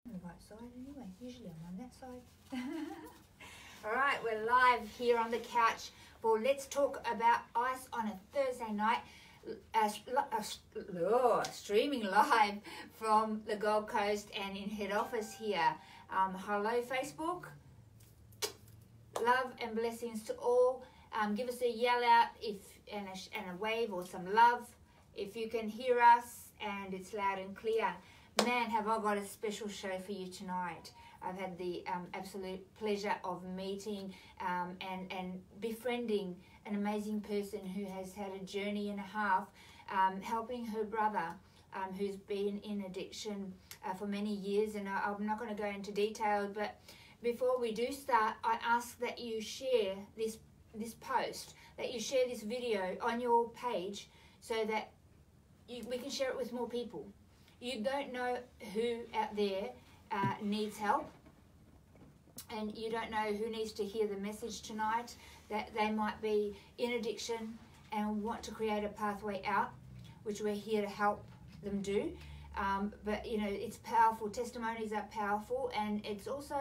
The right side anyway. Usually I'm on that side. All right, we're live here on the couch for Let's Talk About Ice on a Thursday night. Streaming live from the Gold Coast and in head office here. Hello Facebook. Love and blessings to all. Give us a yell out and a wave or some love if you can hear us and it's loud and clear. Man, have I got a special show for you tonight. I've had the absolute pleasure of meeting and befriending an amazing person who has had a journey and a half helping her brother who's been in addiction for many years. And I'm not going to go into detail, but before we do start, I ask that you share this post, that you share this video on your page so that we can share it with more people. You don't know who out there needs help, and you don't know who needs to hear the message tonight, that they might be in addiction and want to create a pathway out, which we're here to help them do. But you know, it's powerful. Testimonies are powerful, and it's also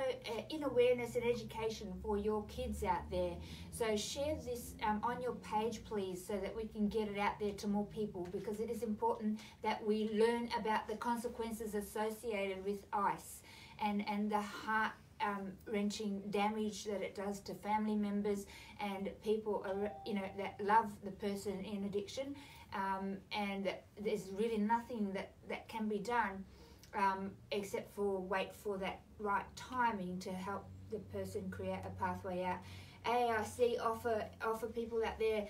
in awareness and education for your kids out there. So share this on your page, please, so that we can get it out there to more people, because it is important that we learn about the consequences associated with ice and the heart wrenching damage that it does to family members and people that love the person in addiction. And there's really nothing that can be done except for wait for that right timing to help the person create a pathway out. AIC offer people out there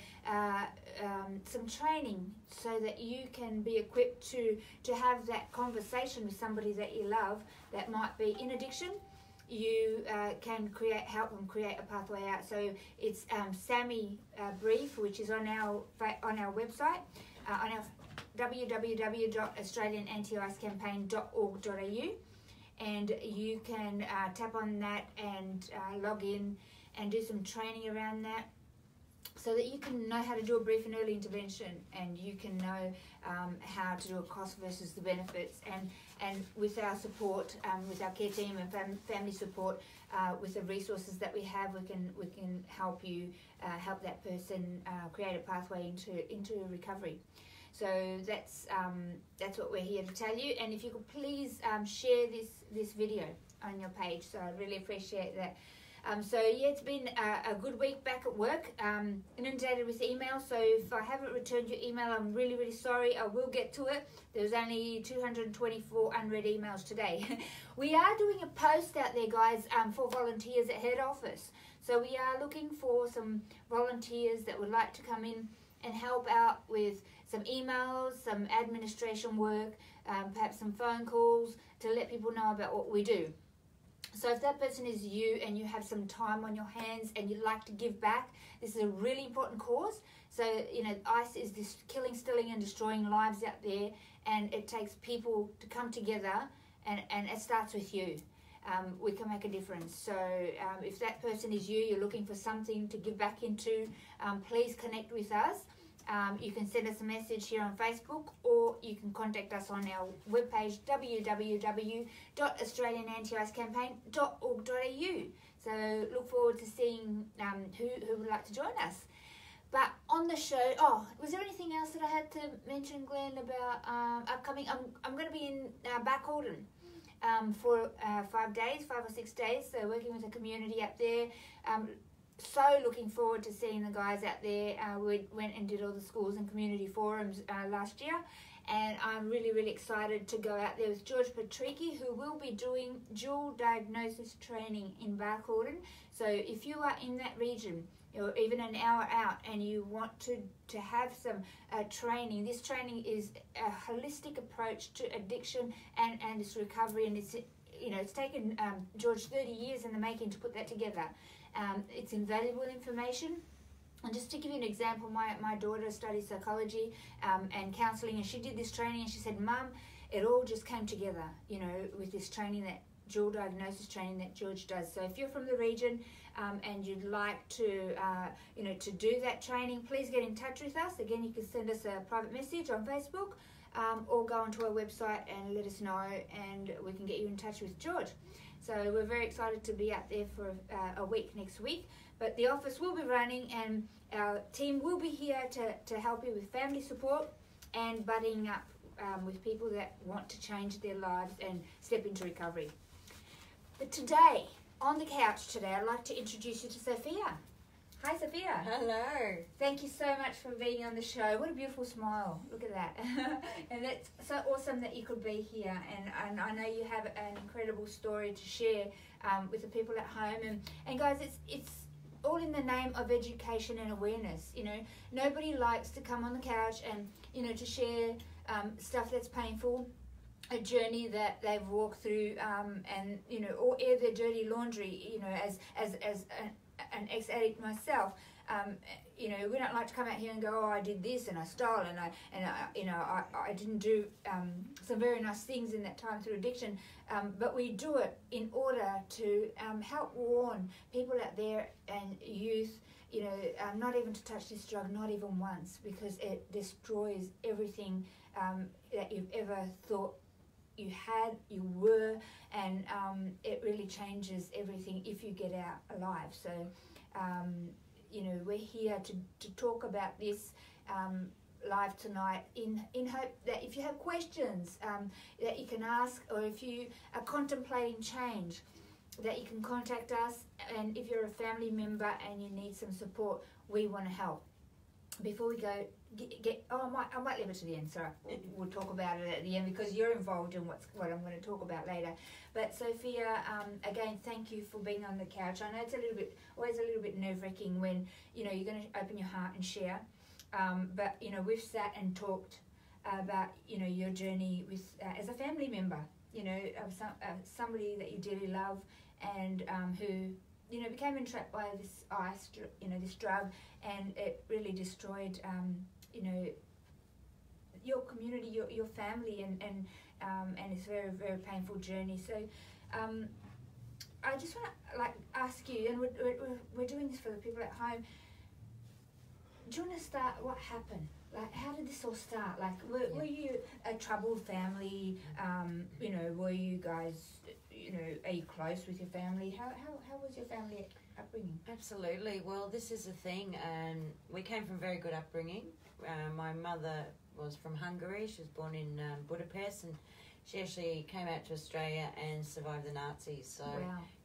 some training so that you can be equipped to have that conversation with somebody that you love that might be in addiction. You can help them create a pathway out. So it's Sammy Brief, which is on our website, on our www.australianantiicecampaign.org.au, and you can tap on that and log in and do some training around that, so that you can know how to do a brief and early intervention, and you can know how to do a cost versus the benefits. And with our support, with our care team and family support, with the resources that we have, we can help you help that person create a pathway into recovery. So that's what we're here to tell you. And if you could please share this video on your page, so I really appreciate that. So yeah, it's been a good week back at work, inundated with emails. So if I haven't returned your email, I'm really, really sorry. I will get to it. There's only 224 unread emails today. We are doing a post out there, guys, for volunteers at head office. So we are looking for some volunteers that would like to come in and help out with some emails, some administration work, perhaps some phone calls to let people know about what we do. So if that person is you and you have some time on your hands and you'd like to give back, this is a really important cause. So, you know, ICE is this killing, stealing and destroying lives out there, and it takes people to come together, and it starts with you. We can make a difference. So if that person is you, you're looking for something to give back into, please connect with us. You can send us a message here on Facebook, or you can contact us on our webpage, www.australianantiicecampaign.org.au. So look forward to seeing who would like to join us. But on the show, was there anything else that I had to mention, Glenn, about upcoming? I'm going to be in Barcaldine for 5 or 6 days, so working with the community up there. So looking forward to seeing the guys out there. We went and did all the schools and community forums last year, and I'm really, really excited to go out there with George Patricky, who will be doing dual diagnosis training in Barcaldine. So if you are in that region, or even an hour out, and you want to have some training, this training is a holistic approach to addiction and its recovery, and it's taken George 30 years in the making to put that together. It's invaluable information. And just to give you an example, my daughter studies psychology and counselling, and she did this training, and she said, Mum, it all just came together, you know, with this training, that dual diagnosis training that George does. So if you're from the region and you'd like to, to do that training, please get in touch with us. Again, you can send us a private message on Facebook, or go onto our website and let us know, and we can get you in touch with George. So we're very excited to be out there for a week next week. But the office will be running, and our team will be here to help you with family support and buddying up with people that want to change their lives and step into recovery. But today, on the couch today, I'd like to introduce you to Sophia. Hi, Sophia. Hello. Thank you so much for being on the show. What a beautiful smile. Look at that. And it's so awesome that you could be here. And I know you have an incredible story to share with the people at home. And guys, it's all in the name of education and awareness. You know, nobody likes to come on the couch and, you know, to share stuff that's painful, a journey that they've walked through, and, you know, or air their dirty laundry, you know, as an ex-addict myself. You know, we don't like to come out here and go, oh, I did this and I stole and I didn't do some very nice things in that time through addiction, but we do it in order to help warn people out there and youth, you know, not even to touch this drug, not even once, because it destroys everything that you've ever thought you had, you were, and it really changes everything if you get out alive. So, you know, we're here to talk about this live tonight in hope that if you have questions that you can ask, or if you are contemplating change, that you can contact us. And if you're a family member and you need some support, we want to help. Before we go, I might leave it to the end. Sorry, we'll talk about it at the end because you're involved in what I'm going to talk about later. But Sophia, again, thank you for being on the couch. I know it's always a little bit nerve-wracking when, you know, you're going to open your heart and share. But you know, we've sat and talked about, you know, your journey with as a family member. You know, somebody that you dearly love, and who, you know, became entrapped by this ice, you know, this drug, and it really destroyed, you know, your community, your family, and it's a very, very painful journey. So, I just want to ask you, and we're doing this for the people at home. Do you want to start? What happened? How did this all start? Were you a troubled family? You know, were you guys, you know, are you close with your family? How was your family upbringing? Absolutely. Well, this is the thing, and we came from very good upbringing. My mother was from Hungary. She was born in Budapest, and she actually came out to Australia and survived the Nazis. So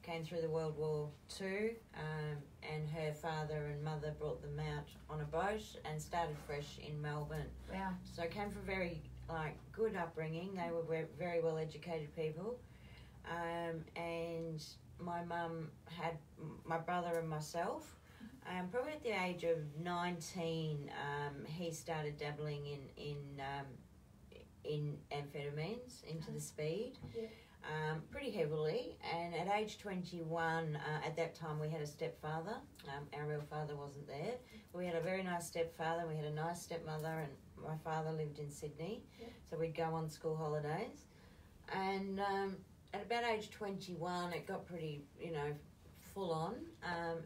came through the World War II, and her father and mother brought them out on a boat and started fresh in Melbourne. Wow. So came from very good upbringing. They were very well educated people, and my mum had my brother and myself. Probably at the age of 19, he started dabbling in amphetamines, into the speed, pretty heavily. And at age 21, at that time we had a stepfather. Our real father wasn't there. We had a very nice stepfather, we had a nice stepmother, and my father lived in Sydney. So we'd go on school holidays. And at about age 21, it got pretty, you know, full on.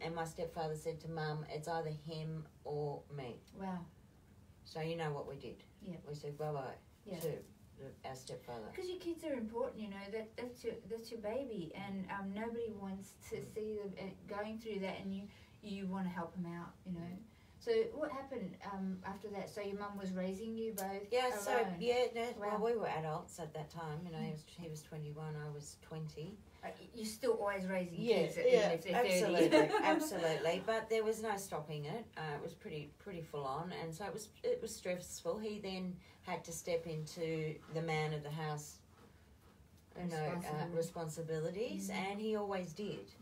And my stepfather said to Mum, it's either him or me. Wow. So you know what we did. Yeah. We said bye-bye to our stepfather. Because your kids are important, you know, that's your baby, and nobody wants to see them going through that, and you want to help them out, you know. So what happened after that? So your mum was raising you both? Yeah, alone? so, Wow. well, we were adults at that time, you know, he was 21, I was 20. You're still always raising kids, even if they're 30. Absolutely, absolutely. But there was no stopping it. It was pretty full on, and so it was stressful. He then had to step into the man of the house, you know, responsibilities, and he always did.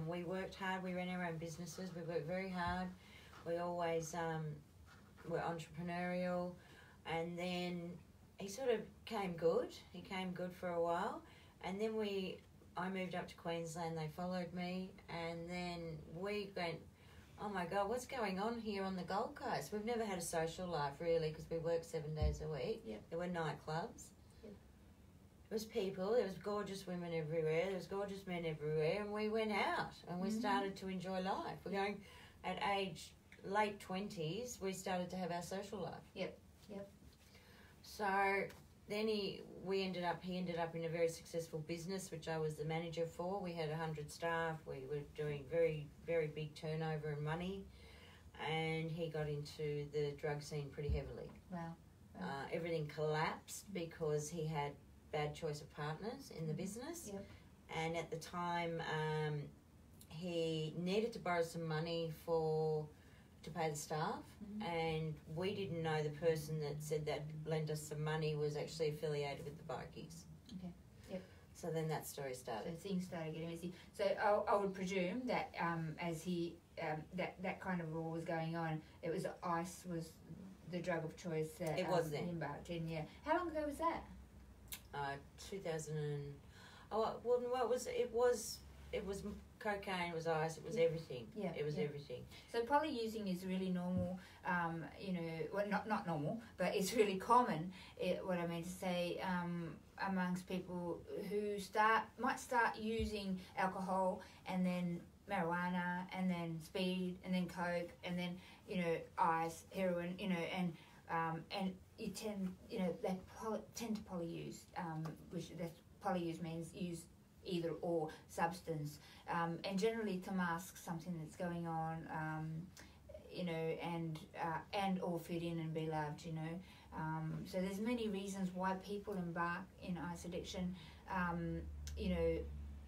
We worked hard. We ran our own businesses. We worked very hard. We always were entrepreneurial, and then he sort of came good. He came good for a while, and then I moved up to Queensland. They followed me, and then we went, oh my God, what's going on here on the Gold Coast? We've never had a social life really, because we work 7 days a week. There were nightclubs. There was people. There was gorgeous women everywhere. There was gorgeous men everywhere, and we went out and we started to enjoy life. We're going at age late 20s. We started to have our social life. So then he ended up in a very successful business, which I was the manager for. We had 100 staff. We were doing very, very big turnover and money. And he got into the drug scene pretty heavily. Wow. Everything collapsed because he had bad choice of partners in the business. Yep. And at the time, he needed to borrow some money to pay the staff, and we didn't know the person that said that lent us some money was actually affiliated with the bikies. Okay. Yep. So then that story started. So things started getting messy. So I would presume that as he that kind of law was going on, it was ice was the drug of choice that it was then. He embarked in. Yeah. How long ago was that? 2000 and it was cocaine, it was ice, it was everything. Yeah, it was everything. So poly using is really normal. Well, not normal, but it's really common. What I mean to say, amongst people who might start using alcohol and then marijuana and then speed and then coke and then ice, heroin, and you tend they tend to polyuse, which that's polyuse means use either or substance, and generally to mask something that's going on, and or fit in and be loved, so there's many reasons why people embark in ice addiction.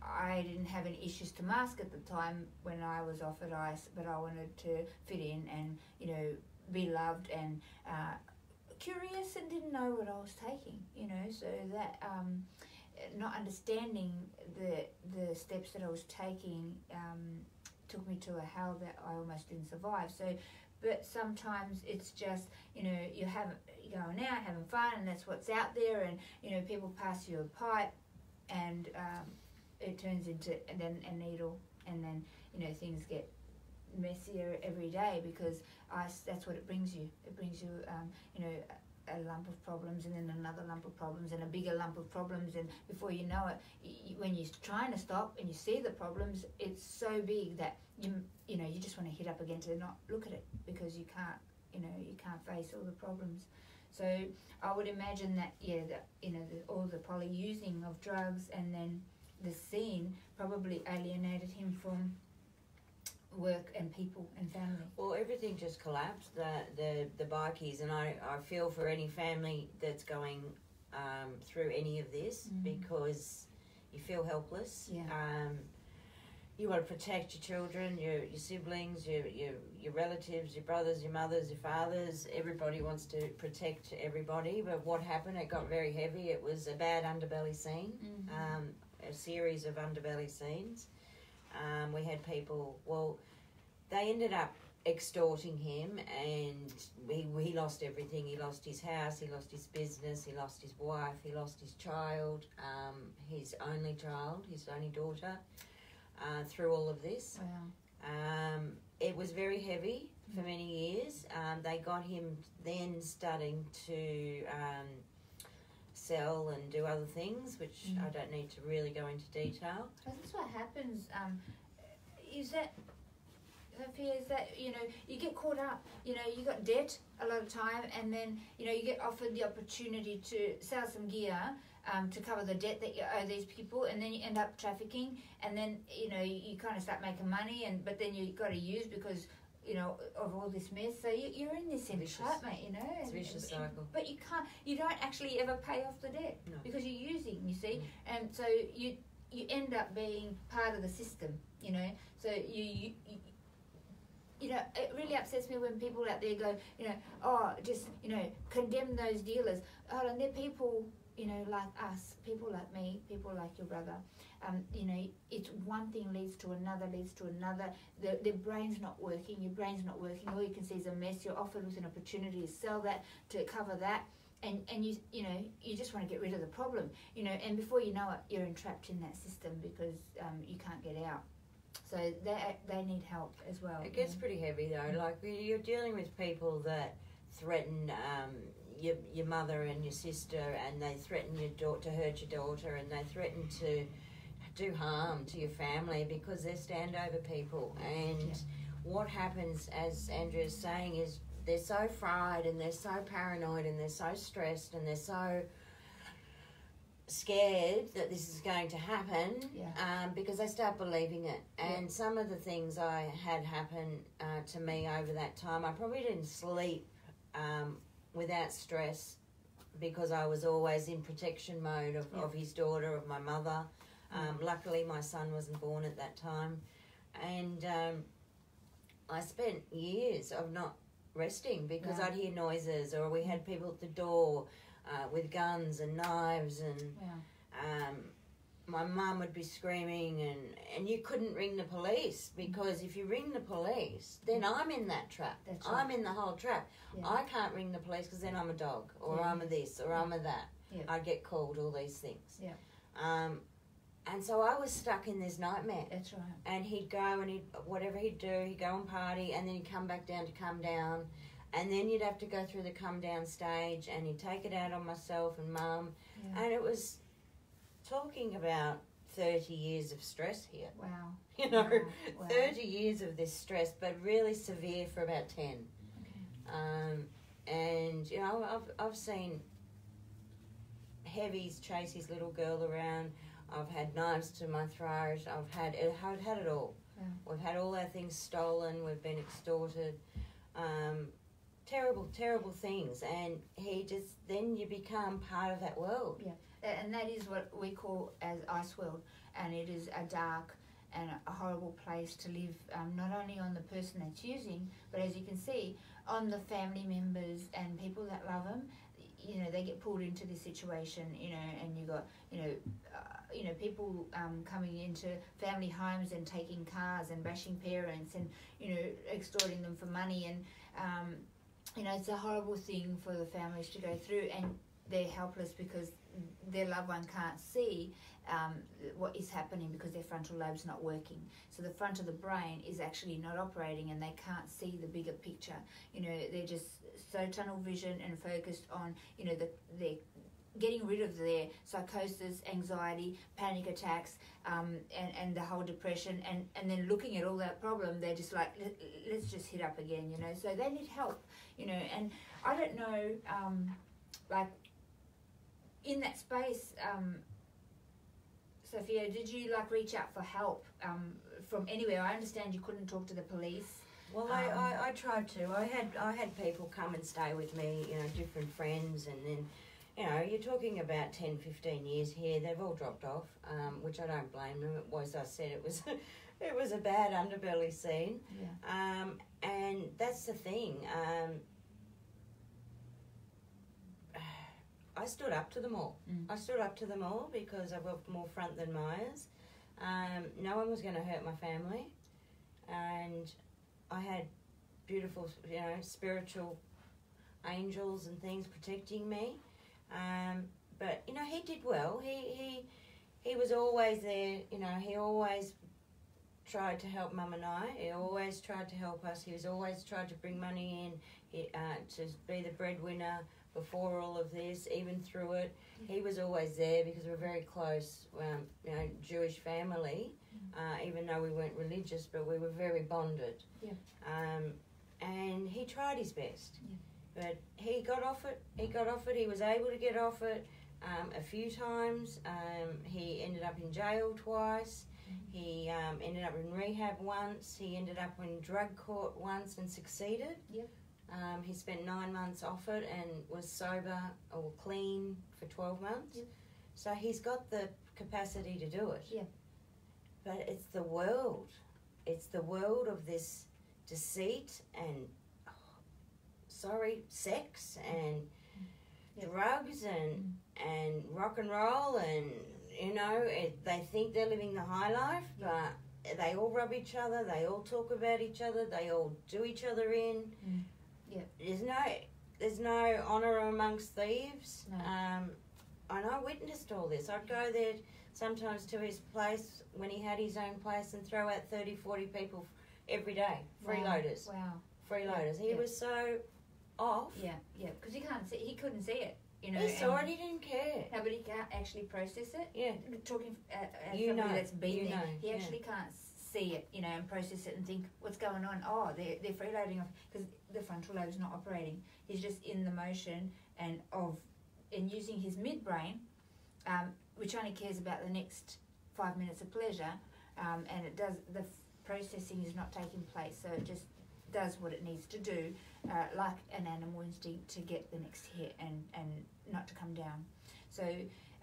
I didn't have any issues to mask at the time when I was offered ice, but I wanted to fit in and be loved and curious and didn't know what I was taking, so that not understanding the steps that I was taking took me to a hell that I almost didn't survive. So, but sometimes it's just you're going out having fun and that's what's out there, and people pass you a pipe and it turns into a needle, and then things get messier every day because ice, that's what it brings you. It brings you a lump of problems and then another lump of problems and a bigger lump of problems, and before you know it, when you're trying to stop and you see the problems, it's so big that you just want to hit up against it and not look at it because you can't face all the problems. So I would imagine that all the poly using of drugs and then the scene probably alienated him from work and people and family. Well, everything just collapsed. The bikies, and I feel for any family that's going through any of this, because you feel helpless. Yeah. You want to protect your children, your siblings, your relatives, your brothers, your mothers, your fathers. Everybody wants to protect everybody. But what happened? It got very heavy. It was a bad underbelly scene, a series of underbelly scenes. We had people, they ended up extorting him, and he lost everything. He lost his house, he lost his business, he lost his wife, he lost his child, his only daughter, through all of this. Wow. It was very heavy for many years. They got him then starting to sell and do other things, which I don't need to really go into detail. That's what happens. Is that, Sophia, you get caught up, you got debt a lot of time, and then, you get offered the opportunity to sell some gear to cover the debt that you owe these people, and then you end up trafficking, and then, you kind of start making money, but then you got to use because, of all this mess. So you're in this entrapment, It's a vicious cycle. But you don't actually ever pay off the debt because you're using, you see, and so you end up being part of the system, so you it really upsets me when people out there go, condemn those dealers. Oh, and they're people, like us, people like me, people like your brother. It's one thing leads to another. Their brain's not working, your brain's not working. All you can see is a mess. You're offered with an opportunity to sell that, to cover that. And you just want to get rid of the problem, and before you know it, you're entrapped in that system because you can't get out. So they need help as well. It gets pretty heavy though. Like you're dealing with people that threaten your mother and your sister, and they threaten to hurt your daughter, and they threaten to do harm to your family because they're standover people. And what happens, as Andrea's saying, is they're so fried and they're so paranoid and they're so stressed and they're so scared that this is going to happen, because they start believing it. And some of the things I had happen to me over that time, I probably didn't sleep without stress, because I was always in protection mode of his daughter, of my mother. Luckily, my son wasn't born at that time. And I spent years of not resting because I'd hear noises, or we had people at the door with guns and knives, and my mum would be screaming, and you couldn't ring the police, because if you ring the police, then I'm in that trap. That's I'm in the whole trap. I can't ring the police because then I'm a dog, or I'm a this, or I'm a that. I'd get called all these things. And so I was stuck in this nightmare. That's right. And he'd go and whatever he'd do, he'd go and party, and then he'd come back down to come down. And then you'd have to go through the come down stage, and he'd take it out on myself and Mum. And it was talking about 30 years of stress here. Wow. You know, 30 years of this stress, but really severe for about 10. Okay. And, you know, I've seen heavies chase his little girl around. I've had knives to my throat. I've had it all. We've had all our things stolen. We've been extorted. Terrible, terrible things. And then you become part of that world. Yeah, and that is what we call as Ice World. And it is a dark and a horrible place to live, not only on the person that's using, but as you can see, on the family members and people that love them. You know, they get pulled into this situation, you know, and you got, people coming into family homes and taking cars and bashing parents and, you know, extorting them for money. And, it's a horrible thing for the families to go through, and they're helpless because their loved one can't see what is happening because their frontal lobe's not working. So the front of the brain is actually not operating, and they can't see the bigger picture. You know, they're just so tunnel vision and focused on, you know, they're getting rid of their psychosis, anxiety, panic attacks, and the whole depression, and then looking at all that problem, they're just like, let's just hit up again, you know. So they need help, you know. And I don't know, like, in that space, Sophia, did you reach out for help from anywhere? I understand you couldn't talk to the police. Well, I tried to. I had people come and stay with me, you know, different friends, and then, you know, you're talking about 10, 15 years here. They've all dropped off, which I don't blame them. It was, I said, it was a bad underbelly scene. And that's the thing. I stood up to them all. I stood up to them all because I've got more front than Myers. No one was going to hurt my family. And I had beautiful, you know, spiritual angels and things protecting me. But, you know, he did well. He was always there, you know, he always tried to help Mum and I. He always tried to help us. He was always tried to bring money in, to be the breadwinner before all of this, even through it. He was always there because we're very close, you know, Jewish family, even though we weren't religious, but we were very bonded. And he tried his best. But he got off it. He was able to get off it a few times. He ended up in jail twice. He ended up in rehab once. He ended up in drug court once and succeeded. He spent 9 months off it and was sober or clean for 12 months. So he's got the capacity to do it. But it's the world. It's the world of this deceit and sex and drugs and rock and roll, and, you know, they think they're living the high life, but they all rub each other, they all talk about each other, they all do each other in. There's no honour amongst thieves. And I witnessed all this. I'd go there sometimes to his place when he had his own place and throw out 30, 40 people every day, freeloaders. Freeloaders. He was so off. Because he couldn't see it. You know, he saw it, he didn't care. No, but he can't actually process it. Talking as you somebody know, that's been you there, know, he actually can't see it, you know, and process it and think, what's going on? Oh, they're freeloading off, because the frontal lobe's not operating. He's just in the motion and using his midbrain, which only cares about the next 5 minutes of pleasure, and it does, the processing is not taking place, so it just does what it needs to do, like an animal instinct, to get the next hit and not to come down. So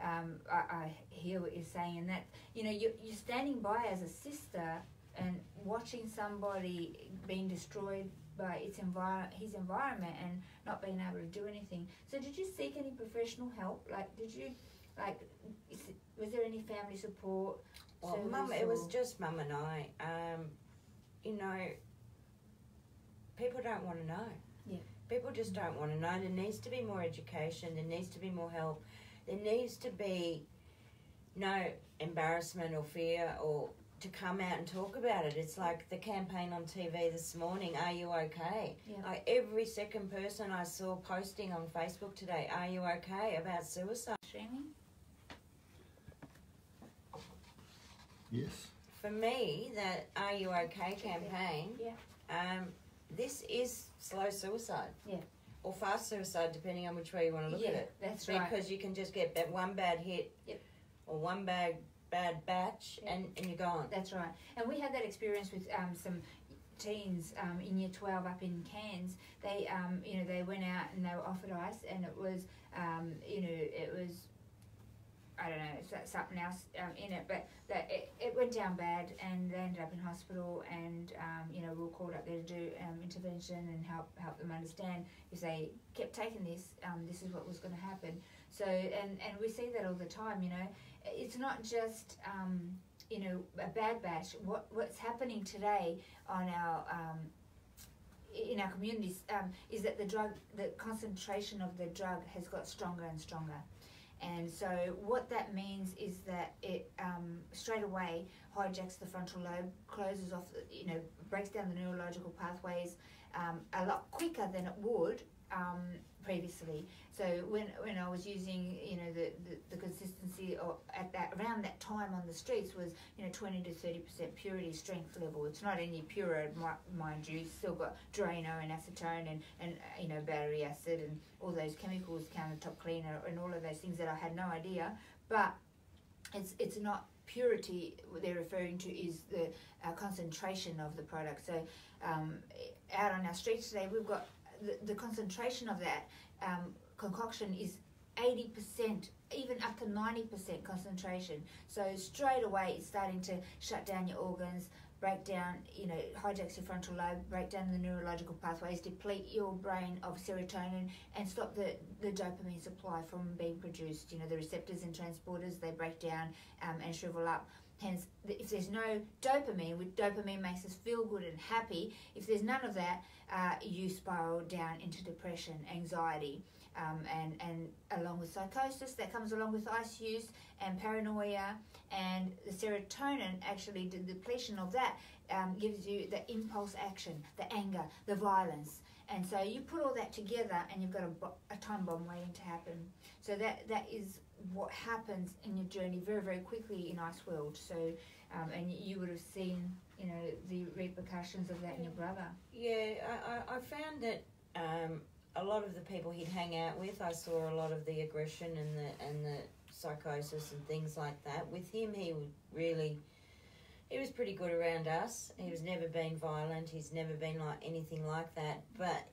I hear what you're saying, and that, you know, you're standing by as a sister and watching somebody being destroyed by his environment and not being able to do anything. So did you seek any professional help? Was there any family support? Well, Mum, it was just Mum and I. You know, people don't want to know. Yeah. People just don't want to know. There needs to be more education. There needs to be more help. There needs to be no embarrassment or fear or to come out and talk about it. It's like the campaign on TV this morning, Are You Okay? Yeah. Like every second person I saw posting on Facebook today, Are you okay, about suicide. Streaming? Yes. For me, that Are You Okay campaign, this is slow suicide. Yeah. Or fast suicide, depending on which way you want to look at it. That's right. Because you can just get that one bad hit or one bad batch and you're gone. That's right. And we had that experience with some teens in year 12 up in Cairns. They, you know, they went out and they were offered ice, and it was, you know, it was, I don't know, something else in it, but it went down bad, and they ended up in hospital, and you know, we were called up there to do intervention and help them understand if they kept taking this, this is what was going to happen. So, and we see that all the time, you know. It's not just, you know, a bad batch. What's happening today on our in our communities is that the concentration of the drug has got stronger and stronger. And so what that means is that it straight away hijacks the frontal lobe, closes off, you know, breaks down the neurological pathways a lot quicker than it would previously. So when I was using, you know, the consistency around that time on the streets was, you know, 20 to 30% purity strength level. It's not any purer, mind you. It's still got Drano and acetone and you know, battery acid and all those chemicals, countertop cleaner and all of those things that I had no idea. But it's not purity. What they're referring to is the concentration of the product. So out on our streets today, we've got the concentration of that concoction is 80%, even up to 90% concentration. So straight away it's starting to shut down your organs, break down, you know, hijacks your frontal lobe, break down the neurological pathways, deplete your brain of serotonin, and stop the dopamine supply from being produced. You know, the receptors and transporters, they break down and shrivel up. Hence, if there's no dopamine, dopamine makes us feel good and happy. If there's none of that, you spiral down into depression, anxiety, and along with psychosis that comes along with ice use and paranoia. And the serotonin, actually, the depletion of that gives you the impulse action, the anger, the violence. And so you put all that together and you've got a time bomb waiting to happen. So that is what happens in your journey very, very quickly in Ice World. So, and you would have seen, you know, the repercussions of that in your brother. Yeah, I found that a lot of the people he'd hang out with, I saw a lot of the aggression and the psychosis and things like that. With him, he was pretty good around us. He was never been violent. He's never been like anything like that. But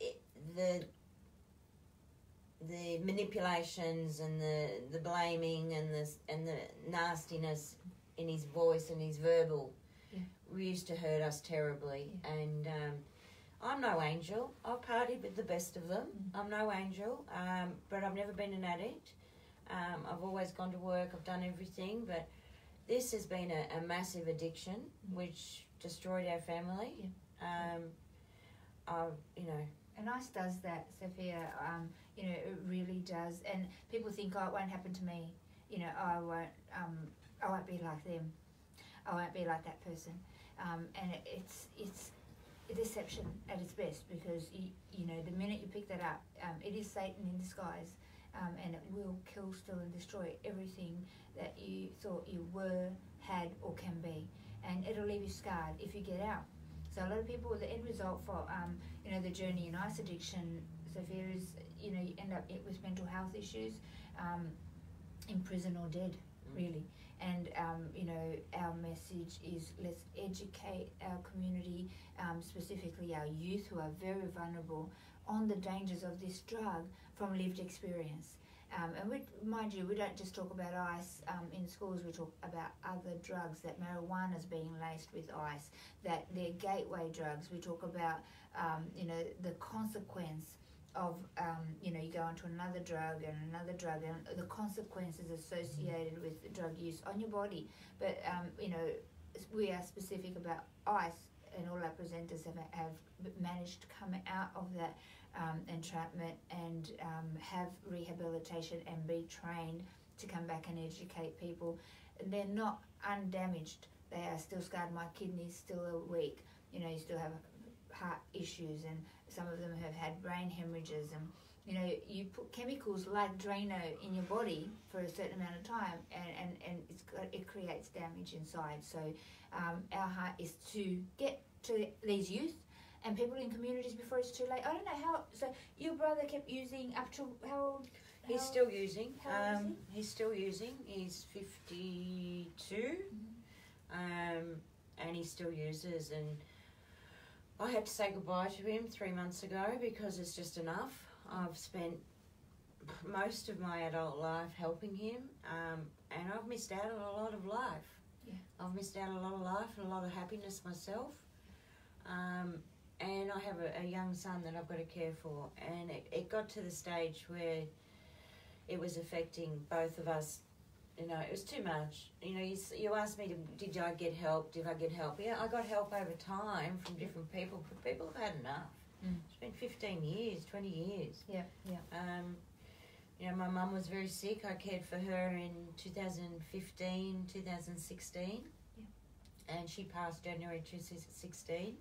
the manipulations and the blaming and the nastiness in his voice and his verbal used to hurt us terribly. Yeah. And I'm no angel. I've partied with the best of them. I'm no angel, but I've never been an addict. I've always gone to work. I've done everything, but this has been a massive addiction, which destroyed our family. Yeah. You know. And ICE does that, Sophia. You know, it really does. And people think, oh, it won't happen to me. You know, I won't be like them. I won't be like that person. And it's a deception at its best, because you know, the minute you pick that up, it is Satan in disguise, and it will kill, steal, and destroy everything that you thought you were, had, or can be. And it it'll leave you scarred if you get out. So a lot of people, the end result for the journey in ice addiction, Sophia, is you end up with mental health issues, in prison or dead, really. And our message is, let's educate our community, specifically our youth who are very vulnerable, on the dangers of this drug from lived experience. And mind you, we don't just talk about ice in schools, we talk about other drugs, that marijuana is being laced with ice, that they're gateway drugs. We talk about, the consequence of, you go onto another drug, and the consequences associated with drug use on your body. But, we are specific about ice, and all our presenters have managed to come out of that entrapment and have rehabilitation and be trained to come back and educate people. They're not undamaged. They are still scarred. My kidneys still are weak. You still have heart issues, and some of them have had brain hemorrhages. And you put chemicals like Drano in your body for a certain amount of time, and it creates damage inside. So our heart is to get to these youth and people in communities before it's too late. I don't know how. So your brother kept using up to how old? He's still using. How old is he? He's still using. He's 52, and he still uses. And I had to say goodbye to him 3 months ago because it's just enough. I've spent most of my adult life helping him, and I've missed out on a lot of life. Yeah. I've missed out on a lot of life and a lot of happiness myself. And I have a young son that I've got to care for, and it got to the stage where it was affecting both of us. It was too much. You asked me, did I get help? Did I get help? Yeah, I got help over time from different people, but people have had enough. It's been 15 years, 20 years. Yeah. My mum was very sick. I cared for her in 2015, 2016. Yeah. And she passed January 2016.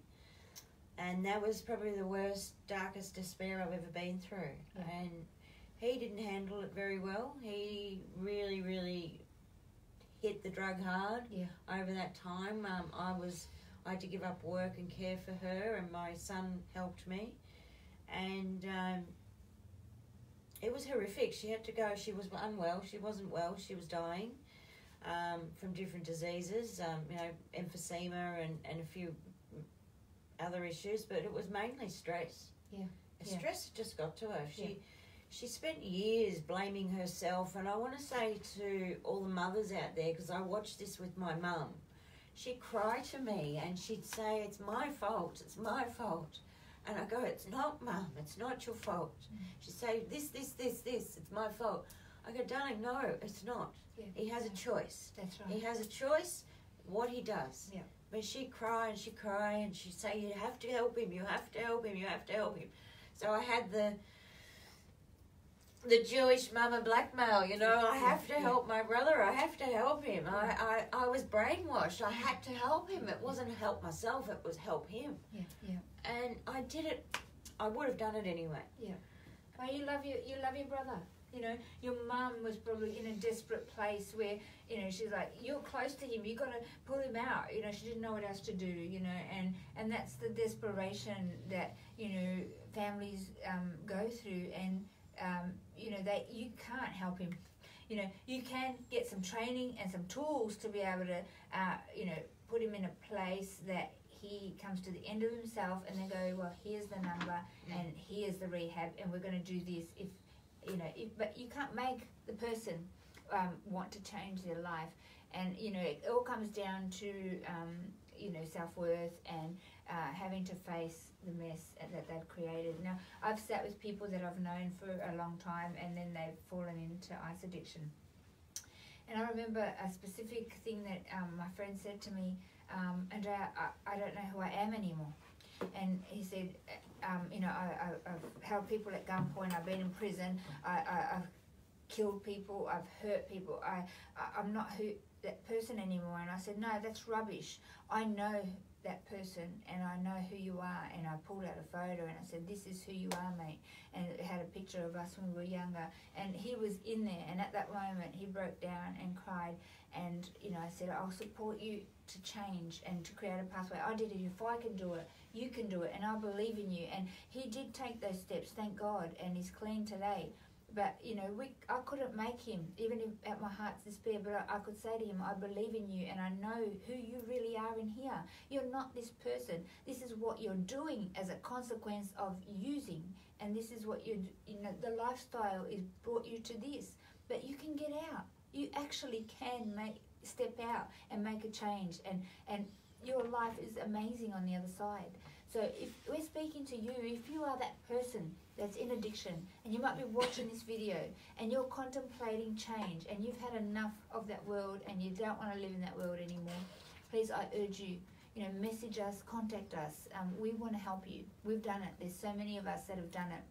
And that was probably the worst, darkest despair I've ever been through. Yeah. And he didn't handle it very well. He really, really hit the drug hard over that time. I had to give up work and care for her, and my son helped me. And it was horrific. She had to go. She was unwell. She wasn't well. She was dying from different diseases, emphysema and a few other issues, but it was mainly stress. Yeah. Stress just got to her. She spent years blaming herself, and I want to say to all the mothers out there, because I watched this with my mum, she'd cry to me and she'd say, it's my fault, and I go, it's not, Mum, it's not your fault. She'd say, this, it's my fault. I go, darling, no, it's not. He has a choice. That's right. He has a choice what he does. Yeah. But she'd cry and she'd say, you have to help him, you have to help him, you have to help him. So I had the Jewish mama blackmail, I have to help my brother, I have to help him. I was brainwashed, I had to help him. It wasn't help myself, it was help him. Yeah. And I did it, I would have done it anyway. Yeah. Well, you love your brother. Your mum was probably in a desperate place where, she's like, you're close to him, you got to pull him out. She didn't know what else to do, and that's the desperation that, families go through, and, you can't help him. You can get some training and some tools to be able to, put him in a place that he comes to the end of himself, and then go, well, here's the number, and here's the rehab, and we're going to do this but you can't make the person want to change their life. And, it all comes down to, self-worth and having to face the mess that they've created. Now, I've sat with people that I've known for a long time, and then they've fallen into ice addiction. And I remember a specific thing that my friend said to me, Andrea, I don't know who I am anymore. And he said, I've held people at gunpoint, I've been in prison, I've killed people, I've hurt people, I'm not that person anymore. And I said, no, that's rubbish. I know that person and I know who you are. And I pulled out a photo and I said, this is who you are, mate. And it had a picture of us when we were younger. And he was in there, and at that moment he broke down and cried. And, you know, I said, I'll support you to change and to create a pathway. I did it. If I can do it, you can do it, and I believe in you. And he did take those steps, thank God, and he's clean today. But, you know, I couldn't make him, even if at my heart's despair, but I could say to him, I believe in you and I know who you really are in here. You're not this person. This is what you're doing as a consequence of using, and this is what you know, the lifestyle is brought you to this. But you can get out. You actually can step out and make a change, and your life is amazing on the other side. So if we're speaking to you, if you are that person that's in addiction, and you might be watching this video and you're contemplating change and you've had enough of that world and you don't want to live in that world anymore, please, I urge you, you know, message us, contact us. We want to help you. We've done it. There's so many of us that have done it.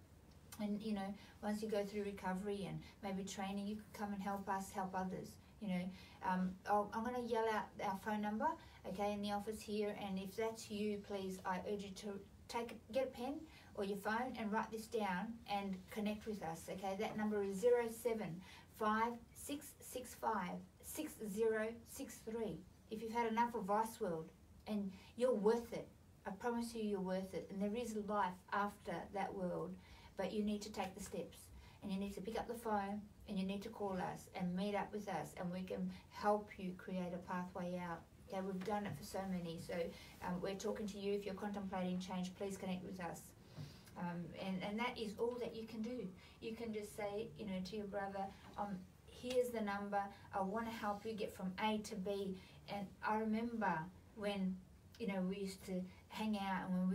And, you know, once you go through recovery and maybe training, you can come and help us, help others. You know, I'm going to yell out our phone number, okay, in the office here. And if that's you, please, I urge you to get a pen or your phone and write this down and connect with us, okay? That number is 0756656063. If you've had enough of Vice World, and you're worth it. I promise you, you're worth it. And there is life after that world, but you need to take the steps. And you need to pick up the phone and you need to call us and meet up with us, and we can help you create a pathway out. Okay, we've done it for so many. So we're talking to you. If you're contemplating change, please connect with us. And that is all that you can do. You can just say, you know, to your brother, here's the number. I want to help you get from A to B. And I remember when, you know, we used to hang out, and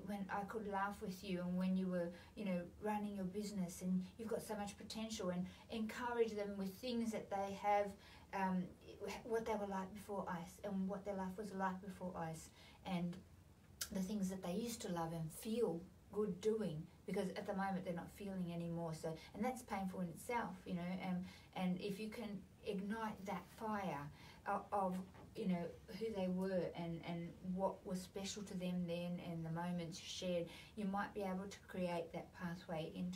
when I could laugh with you, and when you were, you know, running your business, and you've got so much potential, and encourage them with things that they have, what they were like before ICE, and what their life was like before ICE, and the things that they used to love and feel good doing, because at the moment they're not feeling anymore. So, and that's painful in itself, you know. And if you can ignite that fire of you know, who they were and what was special to them then, and the moments shared, you might be able to create that pathway you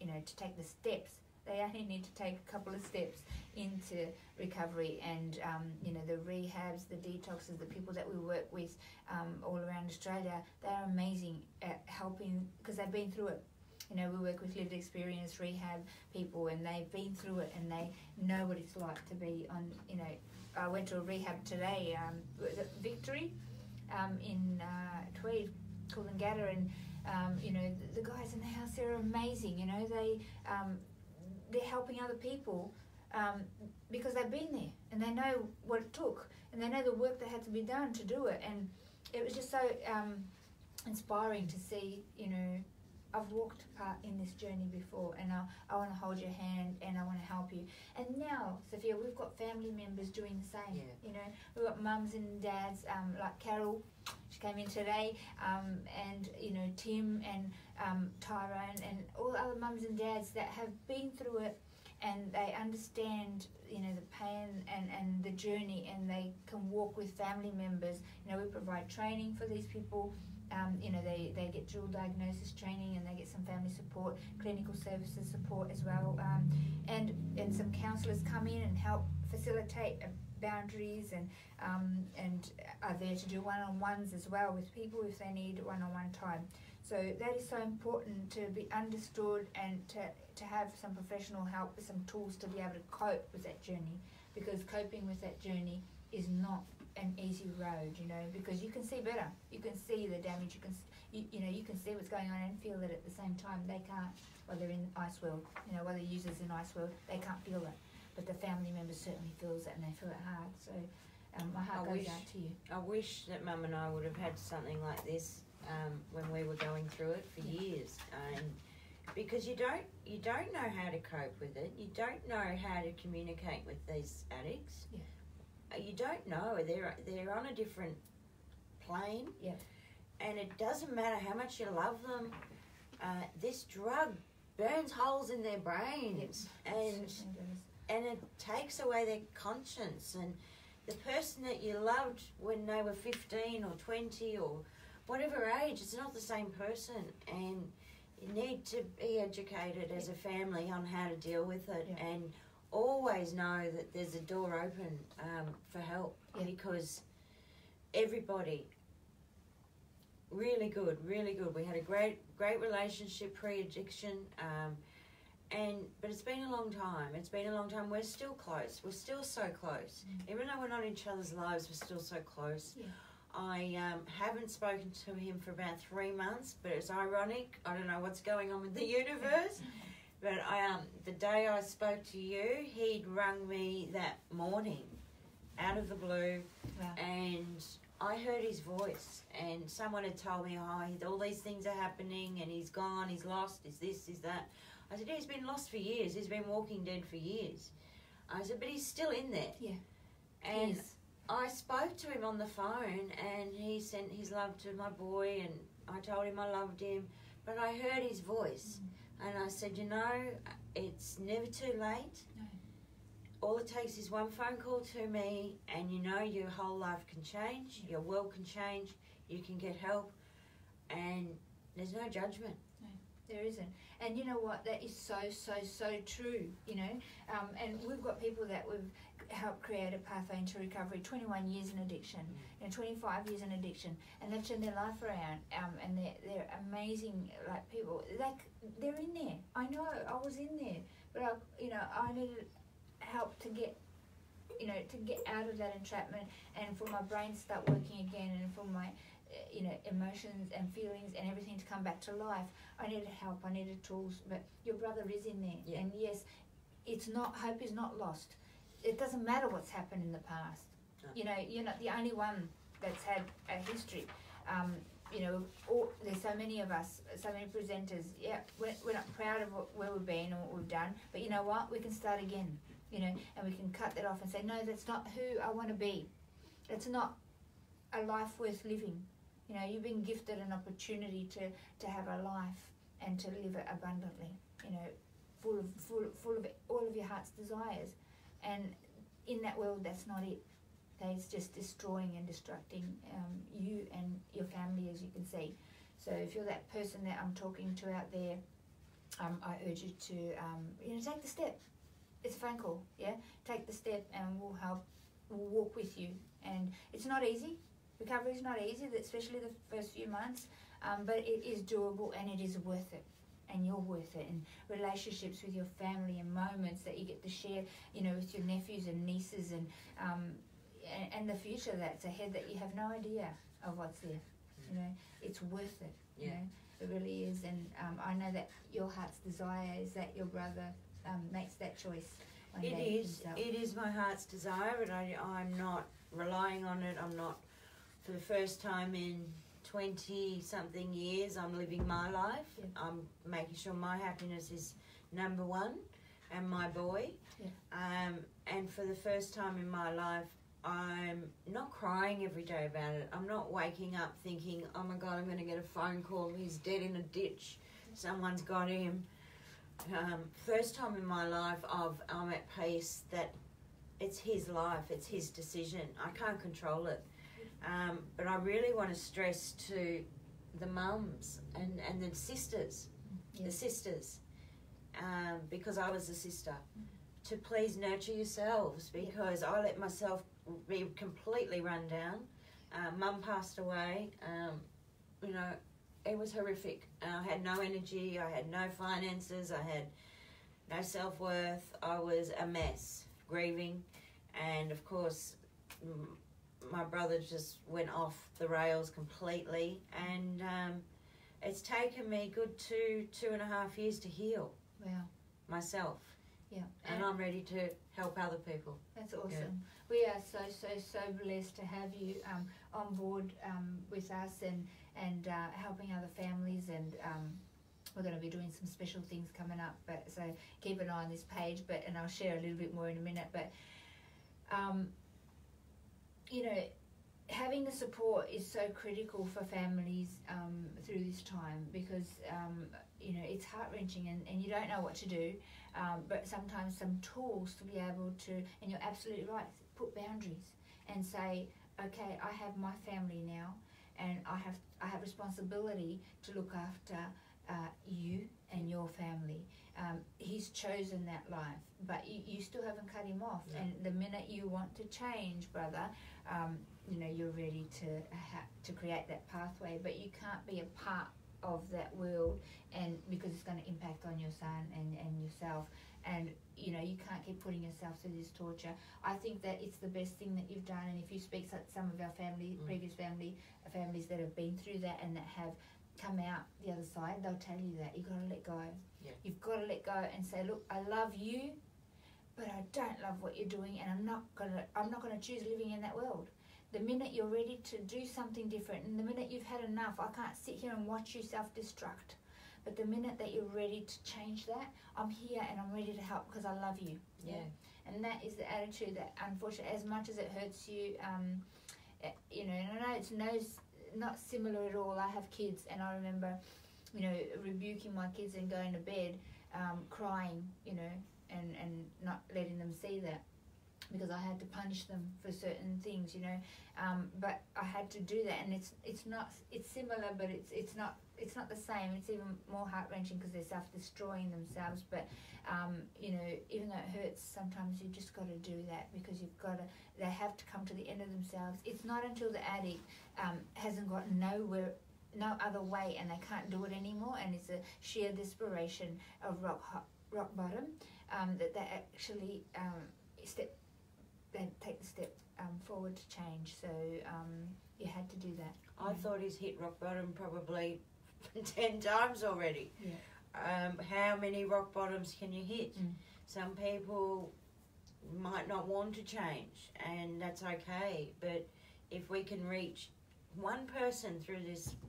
know, to take the steps. They only need to take a couple of steps into recovery, and you know, the rehabs, the detoxes, the people that we work with all around Australia, they are amazing at helping, because they've been through it. You know, we work with lived experience rehab people, and they've been through it, and they know what it's like to be on, you know. I went to a rehab today, Victory, in Tweed, Coolangatta, and you know, the guys in the house, they're amazing. You know, they're helping other people because they've been there, and they know what it took, and they know the work that had to be done to do it. And it was just so inspiring to see, you know, I've walked part in this journey before, and I want to hold your hand, and I want to help you. And now, Sophia, we've got family members doing the same. Yeah. You know, we've got mums and dads, like Carol, she came in today, and you know, Tim and Tyrone, and all other mums and dads that have been through it, and they understand, you know, the pain and the journey, and they can walk with family members. You know, we provide training for these people. You know, they get dual diagnosis training, and they get some family support, clinical services support as well, and some counsellors come in and help facilitate boundaries, and are there to do one-on-ones as well with people if they need one-on-one time. So that is so important, to be understood, and to have some professional help with some tools to be able to cope with that journey, because coping with that journey is not an easy road, you know, because you can see better, you can see the damage, you know, you can see what's going on and feel it at the same time. They can't, while they're in Ice World, you know, while they're users in Ice World, they can't feel it, but the family member certainly feels it, and they feel it hard. So my heart goes out to you. I wish that Mum and I would have had something like this when we were going through it for years, and because you don't know how to cope with it, you don't know how to communicate with these addicts. Yeah. You don't know. They're on a different plane. Yeah. And it doesn't matter how much you love them. This drug burns holes in their brains, and it takes away their conscience. And the person that you loved when they were 15 or 20 or whatever age, it's not the same person. And you need to be educated as a family on how to deal with it, and always know that there's a door open for help, because everybody, really good. We had a great relationship pre-addiction, but it's been a long time. We're still close. We're still so close. Even though we're not in each other's lives, we're still so close. Yeah. I haven't spoken to him for about 3 months, but it's ironic. I don't know what's going on with the universe. But the day I spoke to you, he'd rung me that morning out of the blue. Wow. And I heard his voice, and someone had told me, all these things are happening, and he's gone, he's lost, he's this, he's that. I said, he's been lost for years. He's been walking dead for years. I said, but he's still in there. Yeah. And I spoke to him on the phone, and he sent his love to my boy, and I told him I loved him, but I heard his voice. And I said, it's never too late. No. All it takes is one phone call to me, and your whole life can change, your world can change, you can get help, and there's no judgment. No, there isn't. And you know what, that is so true, and we've got people that we've helped create a pathway into recovery, 21 years in addiction, 25 years in addiction, and they've turned their life around, and they're amazing, people, they're in there. I know, I was in there, but I needed help to get out of that entrapment, and for my brain to start working again, and for my emotions and feelings and everything to come back to life. I needed help, I needed tools, but your brother is in there. Yeah. And yes, hope is not lost. It doesn't matter what's happened in the past. No. You're not the only one that's had a history. There's so many of us, so many presenters. Yeah, we're not proud of where we've been or what we've done, but you know what? We can start again, and we can cut that off and say, no, that's not who I want to be. It's not a life worth living. You've been gifted an opportunity to have a life and to live it abundantly, full of all of your heart's desires. And in that world, that's not it. It's just destroying and destructing you and your family, as you can see. So if you're that person that I'm talking to out there, I urge you to take the step. It's a phone call, yeah? Take the step, and we'll help. We'll walk with you. And it's not easy. Recovery is not easy, especially the first few months, but it is doable, and it is worth it, and you're worth it. And relationships with your family, and moments that you get to share, with your nephews and nieces, and the future that's ahead that you have no idea of what's there. It's worth it. Yeah. It really is. And I know that your heart's desire is that your brother makes that choice one day himself. It is my heart's desire, but I'm not relying on it. I'm not. For the first time in 20-something years, I'm living my life. Yeah. I'm making sure my happiness is number one, and my boy. Yeah. And for the first time in my life, I'm not crying every day about it. I'm not waking up thinking, oh my God, I'm going to get a phone call, he's dead in a ditch, someone's got him. First time in my life, I'm at peace that it's his life, it's his decision. I can't control it. But I really want to stress to the mums and the sisters, because I was a sister, to please nurture yourselves, because I let myself be completely run down. Mum passed away. It was horrific. I had no energy, I had no finances, I had no self-worth. I was a mess, grieving, and of course my brother just went off the rails completely, and it's taken me good 2.5 years to heal. Wow. Myself. Yeah. And I'm ready to help other people. That's awesome. Yeah. We are so blessed to have you on board with us and helping other families, and we're going to be doing some special things coming up, but so keep an eye on this page, and I'll share a little bit more in a minute, but having the support is so critical for families through this time, because you know, it's heart-wrenching, and you don't know what to do, but sometimes some tools to be able to, and you're absolutely right, put boundaries and say, okay, I have my family now, and I have responsibility to look after you and your family. He's chosen that life, but you still haven't cut him off. Yeah. And the minute you want to change, brother, you know, you're ready to create that pathway, but you can't be a part of that world, and because it's going to impact on your son and yourself, and you know, you can't keep putting yourself through this torture. I think that it's the best thing that you've done, and if you speak to some of our previous families that have been through that and that have come out the other side, they'll tell you that you've got to let go. Yeah. You've got to let go and say, look, I love you, but I don't love what you're doing, and I'm not gonna choose living in that world. The minute you're ready to do something different, and the minute you've had enough, I can't sit here and watch you self-destruct. But the minute that you're ready to change that, I'm here and I'm ready to help because I love you. Yeah. And that is the attitude that, unfortunately, as much as it hurts you, you know, and I know it's not similar at all. I have kids, and I remember, you know, rebuking my kids and going to bed, crying, you know, and not letting them see that, because I had to punish them for certain things, you know, but I had to do that, and it's similar, but it's not the same. It's even more heart-wrenching because they're self-destroying themselves. But you know, even though it hurts, sometimes you just got to do that, because they have to come to the end of themselves. It's not until the addict hasn't got no other way, and they can't do it anymore, and it's a sheer desperation of rock bottom, that they actually take the step forward to change. So you had to do that. I thought he's hit rock bottom probably 10 times already. Yeah. How many rock bottoms can you hit? Some people might not want to change, and that's okay. But if we can reach one person through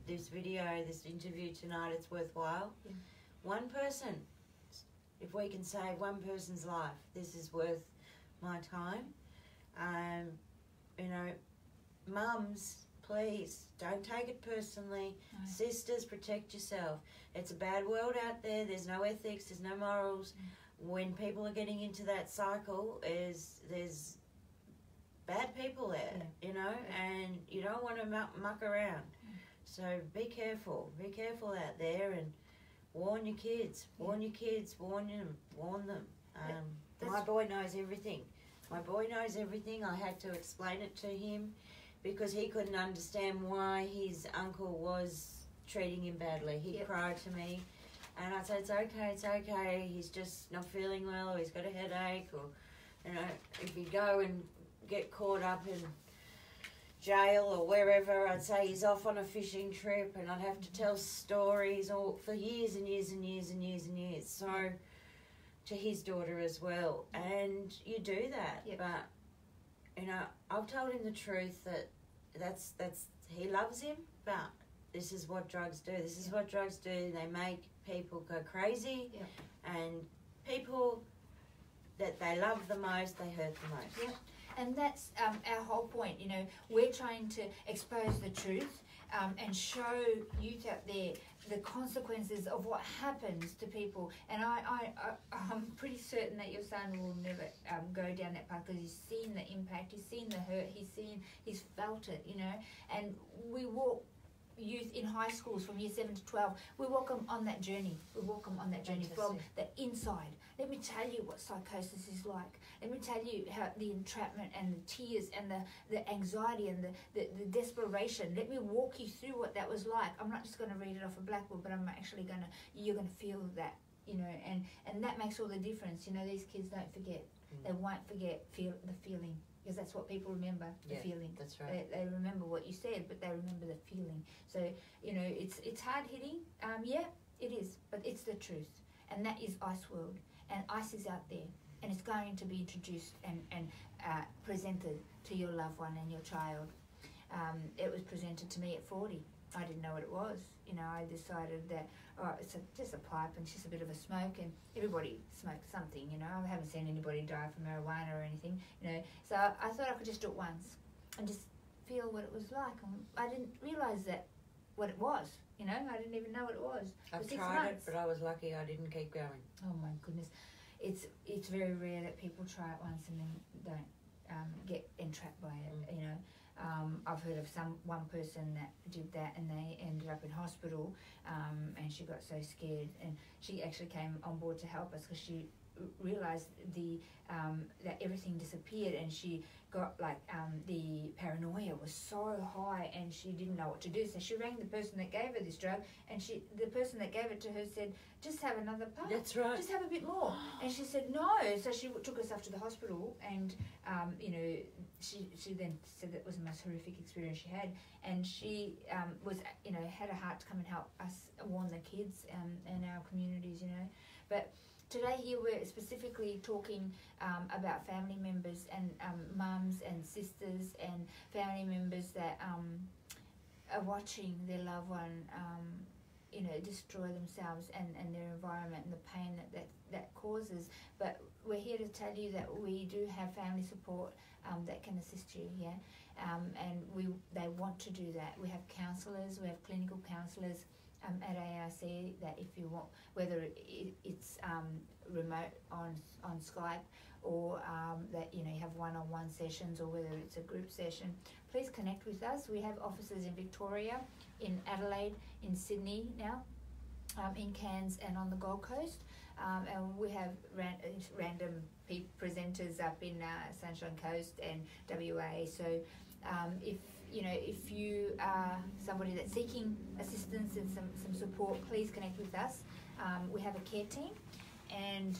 this video, this interview tonight, it's worthwhile. Yeah. One person. If we can save one person's life, this is worth my time. You know, mums, please don't take it personally. No. Sisters, protect yourself. It's a bad world out there. There's no ethics, there's no morals. When people are getting into that cycle, there's bad people there, you know, and you don't want to muck around. So be careful out there, and warn your kids, warn them. My boy knows everything. I had to explain it to him because he couldn't understand why his uncle was treating him badly. He'd cry to me, and I said, it's okay, he's just not feeling well, or he's got a headache, or, you know, if you go and get caught up in jail or wherever, I'd say he's off on a fishing trip, and I'd have to tell stories all for years and years and years and years and years. So to his daughter as well, and you do that. But you know, I've told him the truth, that that's he loves him, but this is what drugs do. They make people go crazy, and people that they love the most, they hurt the most. Yep. And that's our whole point. You know, we're trying to expose the truth and show youth out there the consequences of what happens to people. And I'm pretty certain that your son will never go down that path, because he's seen the impact, he's seen the hurt, he's felt it, you know. And we walk youth in high schools from year 7 to 12, we walk them on that journey. From the inside. Let me tell you what psychosis is like. Let me tell you how the entrapment and the tears and the anxiety and the desperation. Let me walk you through what that was like. I'm not just going to read it off a blackboard, but I'm actually you're going to feel that, you know, and that makes all the difference. You know, these kids don't forget. They won't forget the feeling. Because that's what people remember, the feeling. That's right. They remember what you said, but they remember the feeling. So, you know, it's hard hitting. Yeah, it is. But it's the truth. And that is Ice World. And Ice is out there. And it's going to be introduced and presented to your loved one and your child. It was presented to me at 40. I didn't know what it was. You know, I decided that, it's just a pipe and just a bit of a smoke, and everybody smokes something, you know. I haven't seen anybody die from marijuana or anything, you know. So I thought I could just do it once and just feel what it was like. And I didn't realise that what it was. You know, I didn't even know what it was. I've tried it, but I was lucky I didn't keep going. Oh my goodness, it's very rare that people try it once and then don't get entrapped by it. You know, I've heard of one person that did that and they ended up in hospital, and she got so scared, and she actually came on board to help us because she realized that everything disappeared, and she got the paranoia was so high and she didn't know what to do. So she rang the person that gave her this drug, and the person that gave it to her said, just have another puff. That's right. Just have a bit more. And she said no. So she took herself to the hospital, and she then said that was the most horrific experience she had, and she was had a heart to come and help us warn the kids and our communities, but today here we're specifically talking about family members and mums and sisters and family members that are watching their loved one destroy themselves and their environment and the pain that causes. But we're here to tell you that we do have family support that can assist you, and they want to do that. We have counsellors, we have clinical counsellors at ARC that if you want, whether it's remote on Skype or that you have one-on-one sessions, or whether it's a group session, please connect with us. We have offices in Victoria, in Adelaide, in Sydney now, in Cairns and on the Gold Coast, and we have random presenters up in Sunshine Coast and WA. So if you are somebody that's seeking assistance and some support, please connect with us. We have a care team, and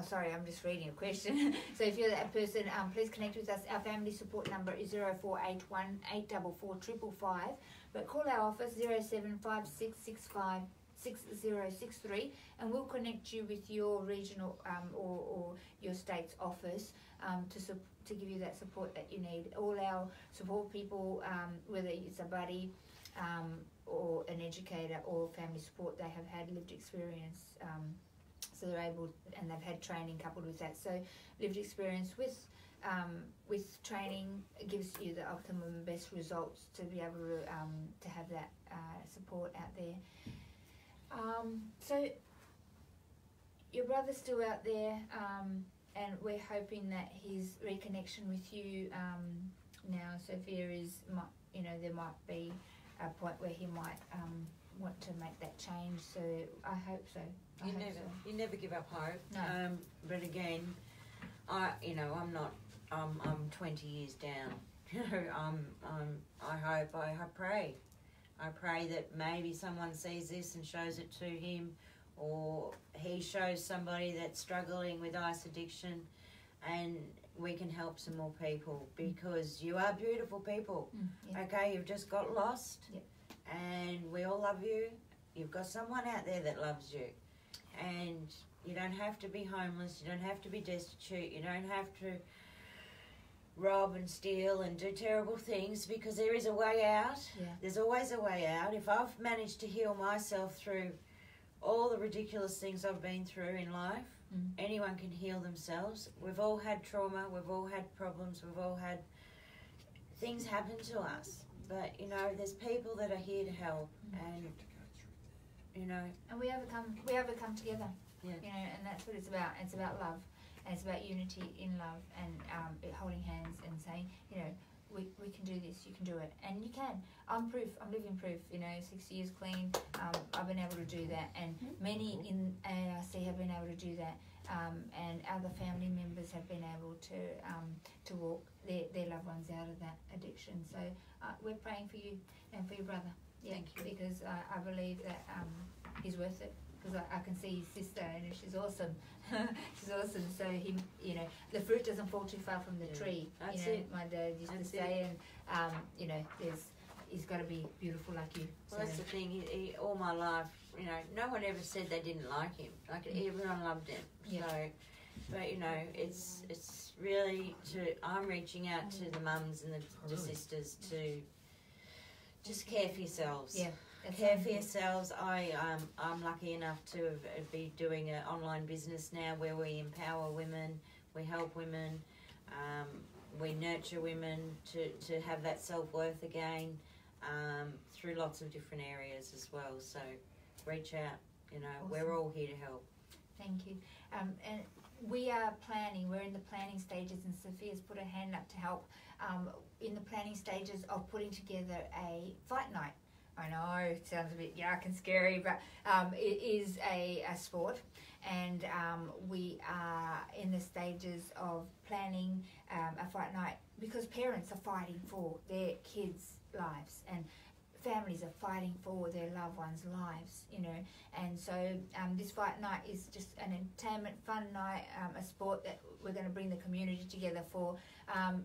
sorry, I'm just reading a question. So if you're that person, please connect with us. Our family support number is 0481 844 555, but call our office 075665 6063, and we'll connect you with your regional or your state's office to give you that support that you need. All our support people, whether it's a buddy or an educator or family support, they have had lived experience, so they're able, and they've had training coupled with that. So lived experience with training gives you the optimum and best results to be able to have that support out there. So your brother's still out there, and we're hoping that his reconnection with you now, Sophia, there might be a point where he might want to make that change. So I hope so. You never give up hope. No. But again, I'm 20 years down. I pray that maybe someone sees this and shows it to him, or he shows somebody that's struggling with ice addiction, and we can help some more people, because you are beautiful people. Okay, you've just got lost, and we all love you. You've got someone out there that loves you, and you don't have to be homeless, you don't have to be destitute, you don't have to rob and steal and do terrible things, because there is a way out. There's always a way out. If I've managed to heal myself through all the ridiculous things I've been through in life, anyone can heal themselves. We've all had trauma, we've all had problems, we've all had things happen to us, but there's people that are here to help, and and we overcome together. And that's what it's about. It's about love. And it's about unity in love, and holding hands and saying, we can do this, you can do it, and you can. I'm proof. I'm living proof. 6 years clean. I've been able to do that, and many in ARC have been able to do that, and other family members have been able to walk their loved ones out of that addiction. So we're praying for you and for your brother. Thank you. Because I believe that he's worth it. Because I can see his sister, and she's awesome. She's awesome. So the fruit doesn't fall too far from the tree. That's it. My dad used to say, and he's got to be beautiful like you. Well, that's the thing. He, all my life, no one ever said they didn't like him. Like everyone loved him. So, but it's really I'm reaching out to the mums and the sisters to just care for yourselves. Care for yourselves. I'm lucky enough to be doing an online business now where we empower women, we help women, We nurture women to have that self-worth again through lots of different areas as well. So reach out, you know, Awesome. We're all here to help. Thank you. And we are planning, we're in the planning stages, and Sophia's put her hand up to help in the planning stages of putting together a fight night. I know, it sounds a bit yuck and scary, but it is a sport, and we are in the stages of planning a fight night because parents are fighting for their kids' lives, and families are fighting for their loved ones' lives, you know. And so this fight night is just an entertainment, fun night, a sport that we're going to bring the community together for,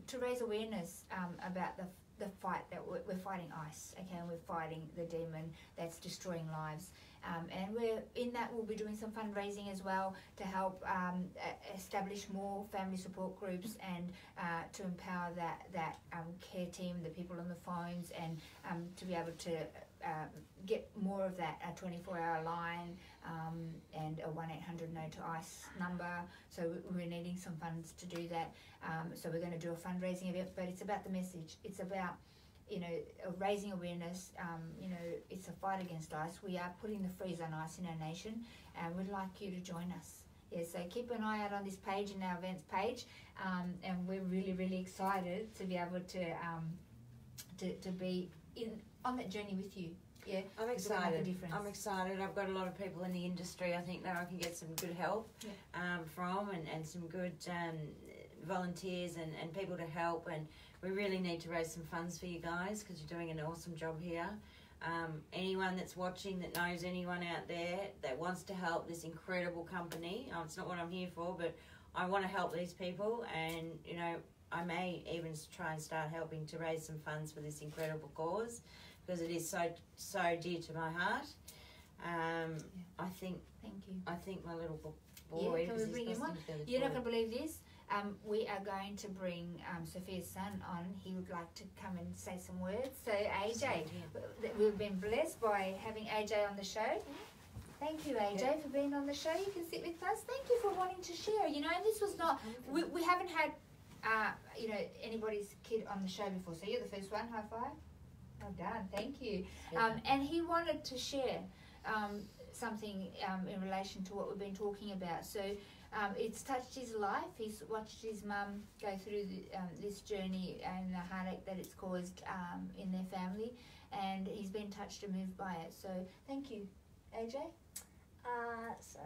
to raise awareness about the fight that we're fighting ICE, okay, and we're fighting the demon that's destroying lives. And we're in that, we'll be doing some fundraising as well to help establish more family support groups and to empower that care team, the people on the phones, and to be able to get more of that 24-hour line and a 1-800 No to ICE number. So we're needing some funds to do that. So we're going to do a fundraising event, but it's about the message. It's about, you know, raising awareness. You know, it's a fight against ICE. We are putting the freeze on ICE in our nation, and we'd like you to join us. Yeah, so keep an eye out on this page, in our events page, and we're really, really excited to be able to be on that journey with you. Yeah, I'm excited. I'm excited. I've got a lot of people in the industry I think that I can get some good help from, and some good volunteers and people to help, and we really need to raise some funds for you guys because you're doing an awesome job here. Anyone that's watching that knows anyone out there that wants to help this incredible company, it's not what I'm here for, but I want to help these people, and you know, I may even try and start helping to raise some funds for this incredible cause because it is so dear to my heart. I think. Thank you. I think my little boy. Yeah, can we bring him on? You're not going to believe this. We are going to bring Sophia's son on. He would like to come and say some words. So AJ, we've been blessed by having AJ on the show. Thank you, AJ, for being on the show. You can sit with us. Thank you for wanting to share. You know, this was not, we haven't had, you know, anybody's kid on the show before. So you're the first one. High five. Well done. Thank you. And he wanted to share something in relation to what we've been talking about. So it's touched his life. He's watched his mum go through this journey and the heartache that it's caused in their family, and he's been touched and moved by it. So thank you. AJ? So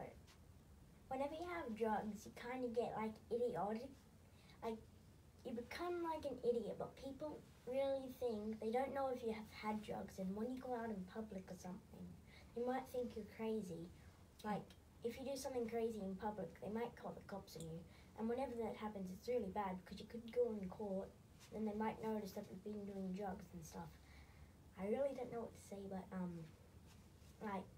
whenever you have drugs, you kind of get like idiotic. Like, you become like an idiot, but people really think, they don't know if you have had drugs, and when you go out in public or something, they might think you're crazy. Like, if you do something crazy in public, they might call the cops on you. And whenever that happens, it's really bad because you could go in court, and they might notice that you've been doing drugs and stuff. I really don't know what to say, but like,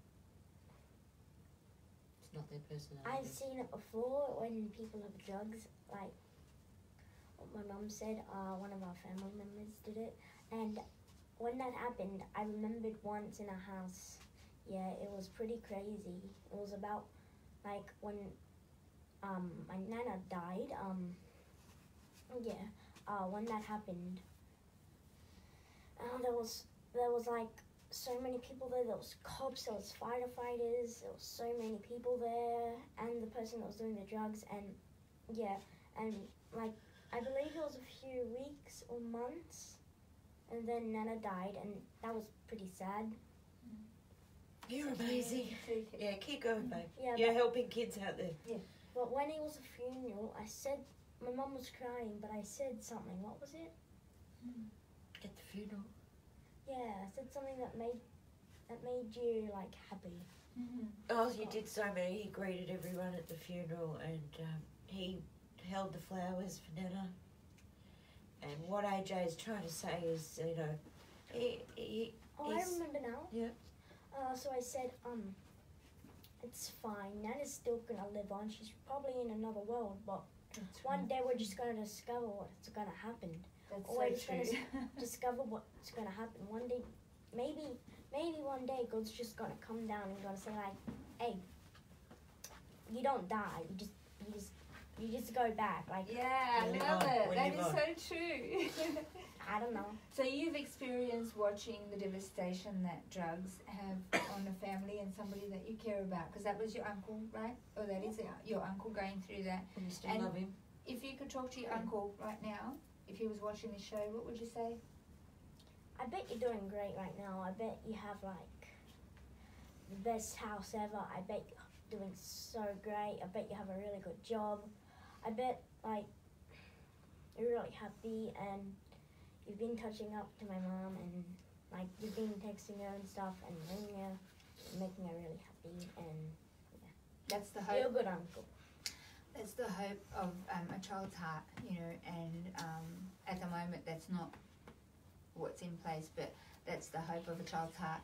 it's not their personality. I've seen it before when people have drugs, like what my mum said, one of our family members did it, and when that happened, I remembered once in a house, it was pretty crazy. It was about, like, when my nana died, when that happened, there was like so many people there. There was cops, there was firefighters, there was so many people there, and the person that was doing the drugs, and like, I believe it was a few weeks or months, and then Nana died, and that was pretty sad. You're amazing. Yeah, keep going, babe. Yeah, you're helping kids out there. Yeah, but when it was a funeral, I said, my mum was crying, but I said something. What was it? At the funeral? Yeah, I said something that made you, like, happy. Oh, you did so many. He greeted everyone at the funeral, and he held the flowers for Nana. And what AJ is trying to say is, you know, I remember now. Yeah. So I said, it's fine. Nana's still gonna live on. She's probably in another world, but one day we're just gonna discover what's gonna happen. That's or we're so just true. gonna discover what's gonna happen. One day, maybe one day God's just gonna come down and gonna say, like, hey, you don't die. You just you just go back. Like, Yeah, I We live love on. it. We That live is on. so true. I don't know. So you've experienced watching the devastation that drugs have on a family and somebody that you care about, because that was your uncle, right? Or that is your uncle going through that. We still And love him. If you could talk to your uncle right now, if he was watching the show, what would you say? I bet you're doing great right now. I bet you have like the best house ever. I bet you're doing so great. I bet you have a really good job. I bet like you're really happy and you've been touching up to my mom and like you've been texting her and stuff and ringing her and making her really happy and That's the you're a hope. good uncle. That's the hope of a child's heart, you know. And at the moment, that's not what's in place, but that's the hope of a child's heart.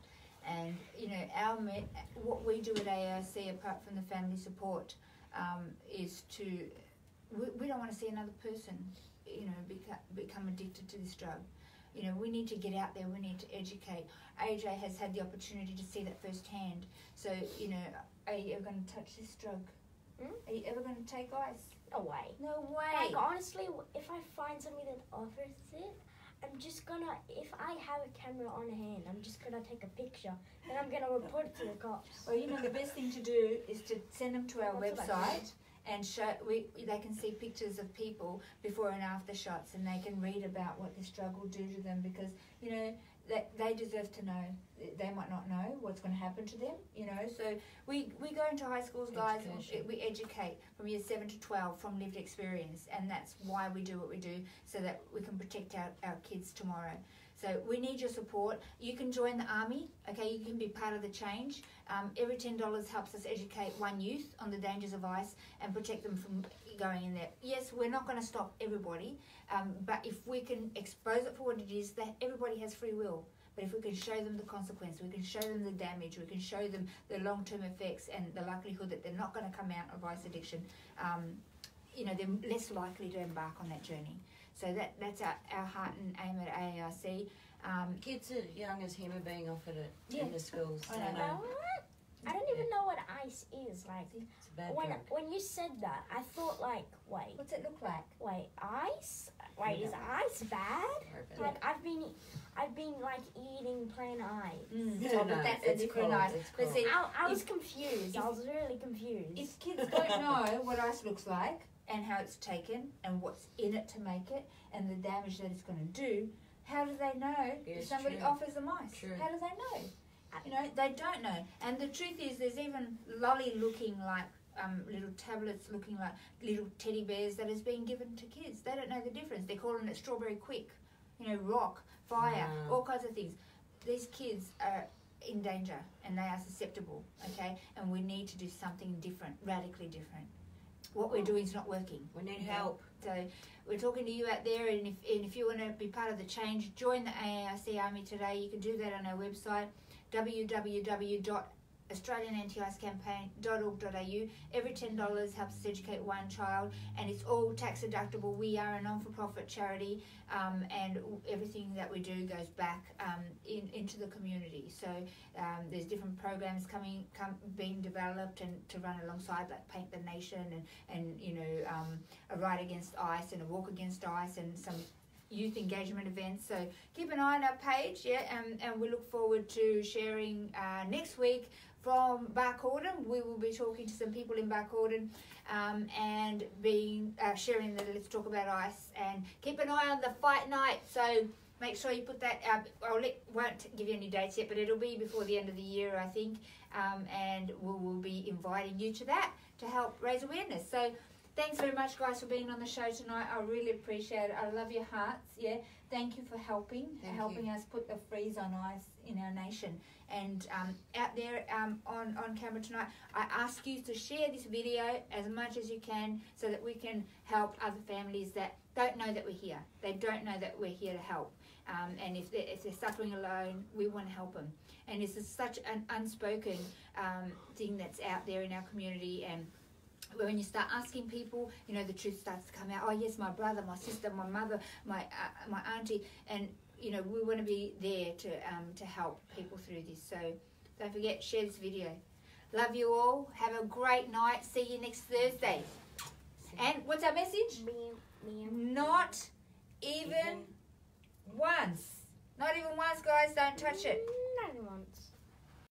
And you know, what we do at ARC, apart from the family support, is to we don't want to see another person, you know, become addicted to this drug. You know, we need to get out there. We need to educate. AJ has had the opportunity to see that firsthand. So, you know, are you ever going to touch this drug? Are you ever going to take ice? No way. No way. Like honestly, if I find somebody that offers it, I'm just gonna, if I have a camera on hand, I'm just gonna take a picture and I'm gonna report it to the cops. Well, you know, the best thing to do is to send them to our That's what I website and show. They can see pictures of people before and after shots, and they can read about what this drug will do to them, because you know that they deserve to know. They might not know what's going to happen to them. You know, so we go into high schools, guys. Education. We educate from years 7 to 12 from lived experience, and that's why we do what we do, so that we can protect our kids tomorrow. So we need your support. You can join the army, okay? You can be part of the change. Every $10 helps us educate one youth on the dangers of ice and protect them from going in there. Yes, we're not going to stop everybody, but if we can expose it for what it is, that everybody has free will. But if we can show them the consequence, we can show them the damage, we can show them the long-term effects and the likelihood that they're not going to come out of ice addiction, you know, they're less likely to embark on that journey. So that's our heart and aim at AARC. Kids as young as him are being offered it Yeah. in the schools. I They know. I don't even know what ice is. Like It's a bad when drug. when you said that, I thought like, What's it look like? wait, ice? Wait, Yeah. is ice bad? Horrible. Like I've been like eating plain ice. Oh, but that's a it's different cold, ice. it's But cold. see, I was if- confused. I was really confused. if kids don't know what ice looks like and how it's taken and what's in it to make it and the damage that it's going to do, how do they know if Yes, somebody true. offers them ice? True. How do they know? You know, they don't know. And the truth is, there's even lolly looking like little tablets looking like little teddy bears that is being given to kids. They don't know the difference. They're calling it strawberry quick, you know, rock, fire, Wow. all kinds of things. These kids are in danger and they are susceptible, okay? And we need to do something different, radically different. What we're doing is not working. We need Okay? help. So we're talking to you out there, and if you want to be part of the change, join the AARC Army today. You can do that on our website, www.australianantiicecampaign.org.au. Every $10 helps us educate one child, and it's all tax deductible. We are a non-for-profit charity, and everything that we do goes back into the community. So there's different programs being developed and to run alongside, like Paint the Nation and you know, a Ride Against Ice and a Walk Against Ice and some youth engagement events. So keep an eye on our page, and we look forward to sharing next week from Barcordon. We will be talking to some people in Barcordon and sharing the Let's Talk About Ice, and keep an eye on the fight night. So make sure you put that won't give you any dates yet, but it'll be before the end of the year, I think, and we will be inviting you to that to help raise awareness. So thanks very much, guys, for being on the show tonight. I really appreciate it. I love your hearts. Yeah, thank you for helping us put the freeze on ice in our nation. And out there on camera tonight, I ask you to share this video as much as you can, so that we can help other families that don't know that we're here. They don't know that we're here to help. And if they're suffering alone, we want to help them. And this is such an unspoken thing that's out there in our community. And when you start asking people, you know, the truth starts to come out. Oh yes, my brother, my sister, my mother, my auntie, and you know, we want to be there to help people through this. So don't forget, share this video. Love you all. Have a great night. See you next Thursday. And what's our message? Not even once. Not even once, guys. Don't touch it. Not even once.